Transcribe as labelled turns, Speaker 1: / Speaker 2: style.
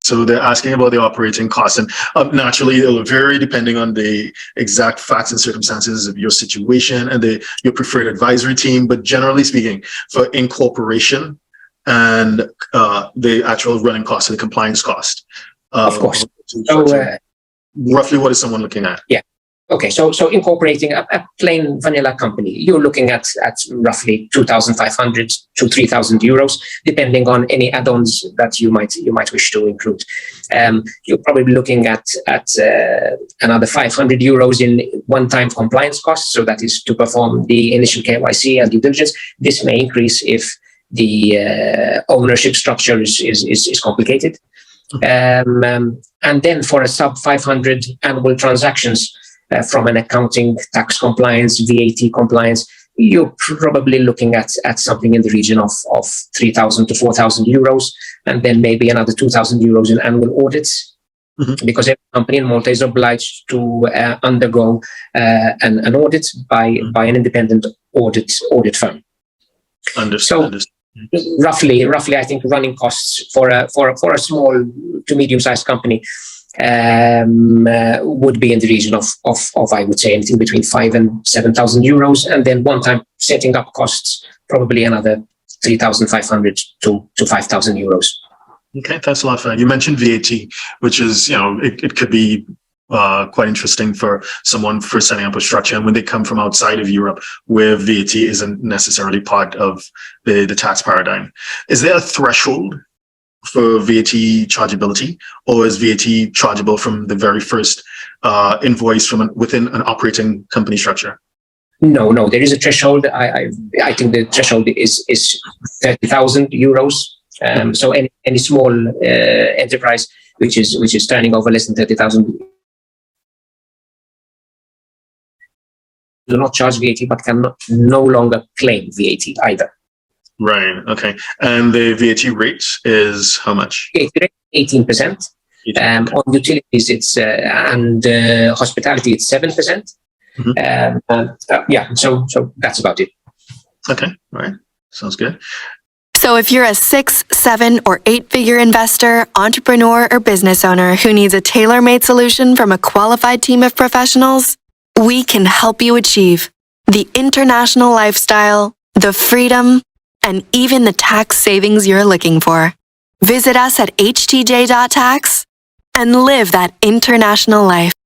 Speaker 1: So they're asking about the operating costs, and naturally it'll vary depending on the exact facts and circumstances of your situation and your preferred advisory team. But generally speaking, for incorporation and the actual running cost of the compliance cost,
Speaker 2: of course.
Speaker 1: So roughly, what is someone looking at?
Speaker 2: Yeah. Okay, so incorporating a plain vanilla company, you're looking at roughly 2,500 to 3,000 euros, depending on any add-ons that you might wish to include. You're probably looking at another 500 euros in one-time compliance costs. So that is to perform the initial KYC and due diligence. This may increase if the ownership structure is complicated. And then for a sub 500 annual transactions, from an accounting, tax compliance, VAT compliance, you're probably looking at something in the region of 3,000 to 4,000 euros, and then maybe another 2,000 euros in annual audits, because every company in Malta is obliged to undergo an audit by an independent audit firm.
Speaker 1: Understood.
Speaker 2: So roughly, I think running costs for a small to medium-sized company would be in the region of I would say anything between 5,000 and 7,000 euros, and then one-time setting up costs probably another 3,500 to 5,000 euros.
Speaker 1: Okay, that's a lot fun. You mentioned VAT, which is, it could be quite interesting for someone for setting up a structure, and when they come from outside of Europe, where VAT isn't necessarily part of the tax paradigm. Is there a threshold for VAT chargeability, or is VAT chargeable from the very first invoice within an operating company structure?
Speaker 2: No, there is a threshold. I think the threshold is 30,000 euros. So any small enterprise which is turning over less than 30,000 do not charge VAT, but can no longer claim VAT either.
Speaker 1: Right. Okay. And the VAT rate is how much?
Speaker 2: 18%. On utilities, it's and hospitality, it's 7%. So that's about it.
Speaker 1: Okay. All right. Sounds good.
Speaker 3: So if you're a 6, 7, or 8-figure investor, entrepreneur, or business owner who needs a tailor-made solution from a qualified team of professionals, we can help you achieve the international lifestyle, the freedom, and even the tax savings you're looking for. Visit us at htj.tax and live that international life.